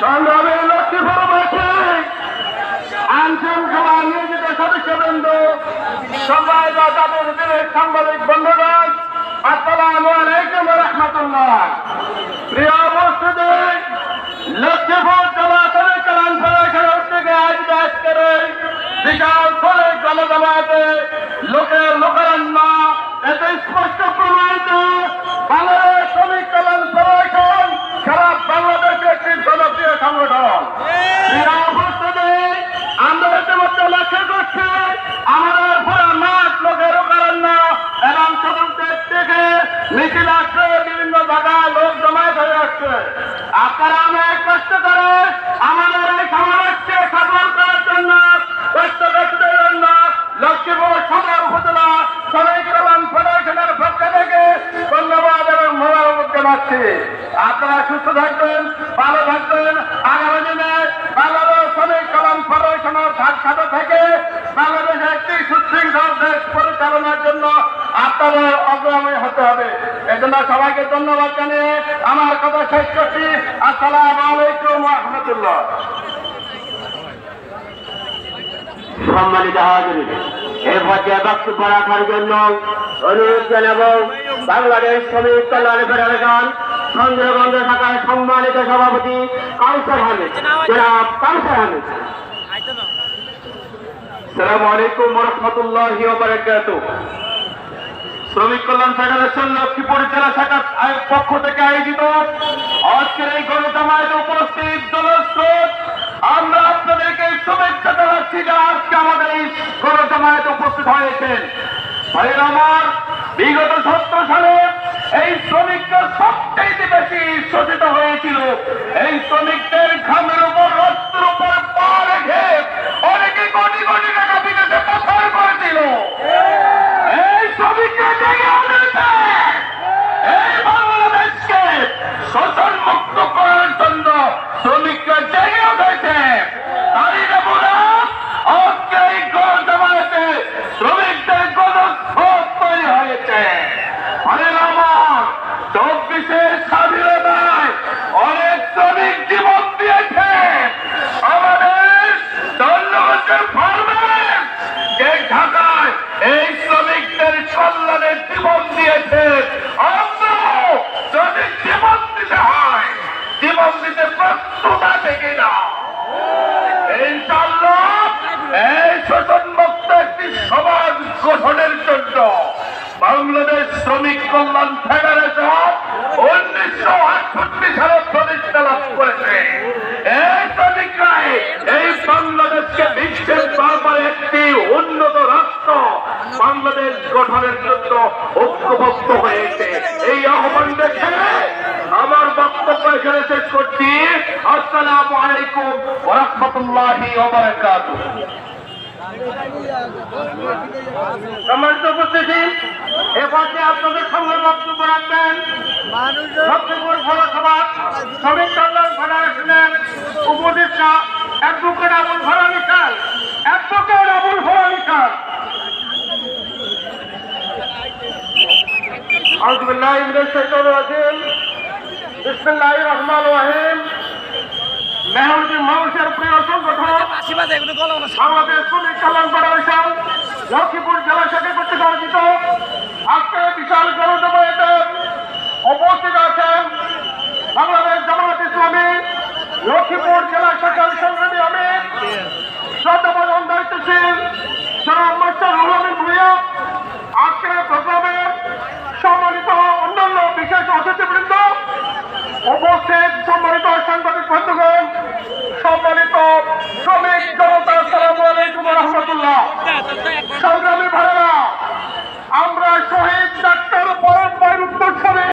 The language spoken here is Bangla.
সংগ্রামী লক্ষ্মীপুরবাসী, আইনশৃঙ্খলা সভা নিয়োজিত সদস্যবৃন্দ, সবাই তাদের দিনের সাংবাদিক বন্ধুগণ, আসসালামু আলাইকুম ওয়া রাহমাতুল্লাহ। প্রিয় উপস্থিতি, লক্ষ্মীপুর জেলা শ্রমিক কল্যাণ ফেডারেশনের উদ্যোগে আয়োজিত আজকের বিশাল শ্রমিক জনসভাতে লোকের লোকারণ্য এত স্পষ্ট প্রমাণিত। বাংলাদেশ শ্রমিক কল্যাণ ফেডারেশন সারা বাংলাদেশের একটি জনপ্রিয় সংগঠন। প্রিয় উপস্থিতি, আমরা ইতিমধ্যে লক্ষ্য করছি আমাদের পুরো মাঠ লোকের লোকারণ্য এবং চতুর্দিক থেকে মিছিল আসছে, বিভিন্ন জায়গায় লোক জমায়েত হয়ে আসছে। আপনারা অনেক কষ্ট করে আমাদের এই সমাবেশকে সফল করার জন্য, কষ্টগ্রস্তদের জন্য লক্ষ্মীপুর সদর উপজেলা শ্রমিক কল্যাণ ফেডারেশনের পক্ষ থেকে ধন্যবাদ এবং মোবারক জানাচ্ছি। আপনারা সুস্থ থাকবেন, ভালো থাকবেন। আগামী দিনে বাংলাদেশ শ্রমিক কল্যাণ ফেডারেশনের সাথে থেকে বাংলাদেশের একটি সুশৃঙ্খল দেশ পরিচালনার জন্য আপনাদের অগ্রগামী হতে হবে। এই জন্য সবাইকে ধন্যবাদ জানিয়ে আমার কথা শেষ করছি। আসসালামু আলাইকুম ওয়া রাহমাতুল্লাহ। সম্মানিত হাজির, এই পর্যায়ে বক্তব্য রাখার জন্য অনুরোধ জানাবো বাংলাদেশ শ্রমিক কল্যাণ ফেডারেশন চন্দ্রগঞ্জ শাখার সম্মানিত সভাপতি কাউসার আহমেদ, জনাব কাউসার আহমেদ। আসসালামু আলাইকুম ওয়া রাহমাতুল্লাহি ওয়া বারাকাতুহু। শ্রমিক কল্যাণ ফেডারেশন লক্ষ্মীপুর জেলা শাখার পক্ষ থেকে আয়োজিত আজকের এই গণজমায়েতে উপস্থিত জনস্রোত, আমরা আপনাদেরকে শুভেচ্ছা জানাচ্ছি যে আজকে আমাদের এই গণজমায়েতে উপস্থিত হয়েছেন। ভাইয়ের আমার, বিগত 17 সালে এই শ্রমিকরা সবচেয়ে বেশি শোষিত হয়েছিল। এই শ্রমিকদের ঘামের উপর, রক্তের উপর পা রেখে অনেকে কোটি কোটি টাকা বিদেশে পাচার করেছিল। এই শ্রমিকরা জেগে উঠেছে এই বাংলাদেশকে শোষণ মুক্ত করার জন্য। শ্রমিকরা জেগে উঠেছে। তারই নমুনা আজকে এই গণজমায়েতে শ্রমিকদের গণস্রোত তৈরি হয়েছে। আরে আমার 24-এর স্বাধীনতায় অনেক শ্রমিক জীবন দিয়েছে। আমাদের ধন্যবাদের ফার্মের যে ঢাকায় এই শ্রমিকদের কল্যাণে জীবন দিয়েছে। আমরাও যদি জীবন দিতে হয়, জীবন দিতে প্রস্তুত আছে কিনা? ইনশাআল্লাহ এই শোষণ মুক্ত একটি সমাজ গঠনের জন্য বাংলাদেশ শ্রমিক কল্যাণ ফেডারেশন 1968 সালে প্রতিষ্ঠা লাভ করেছে। এই শ্রমিকরাই এই বাংলাদেশকে বিশ্বের দরবারে একটি উন্নত রাষ্ট্র বাংলাদেশ গঠনের জন্য ঐক্যবদ্ধ হয়েছে। এই আহ্বান দেখে আমার বক্তব্য এখানে শেষ করছি। আসসালামু আলাইকুম ওয়া রাহমাতুল্লাহি ওয়া বারাকাতুহু। সম্মানিত উপস্থিতি, এ পর্যায়ে আপনাদের সঙ্গে বক্তব্য রাখবেন লক্ষ্মীপুর পৌরসভা শ্রমিক কল্যাণ ফেডারেশনের উপদেষ্টা অ্যাডভোকেট আবুল ফরাজ খান। অ্যাডভোকেট আবুল ফরাজ খান। আউযু বিল্লাহি মিনাশ শাইতানির রাজিম। বিসমিল্লাহির রহমানির রহিম। মেহনতি মানুষের প্রিয় সংগঠন বাংলাদেশ শ্রমিক কল্যাণ ফেডারেশন লক্ষ্মীপুর জেলা শাখা কর্তৃক আয়োজিত আজকে বিশাল গণজমায়েতে উপস্থিত আছেন বাংলাদেশ জামায়াত ইসলামী লক্ষ্মীপুর জেলা শাখার সংগ্রামী আমির শ্রদ্ধাভাজন দায়িত্বশীল জনাব মাস্টার রুহুল আমিন ভূঁইয়া, আজকের প্রোগ্রামের সম্মানিত অন্যান্য বিশেষ অতিথিবৃন্দ, উপস্থিত সম্মানিত সাংবাদিক বন্ধুগণ, সম্মানিত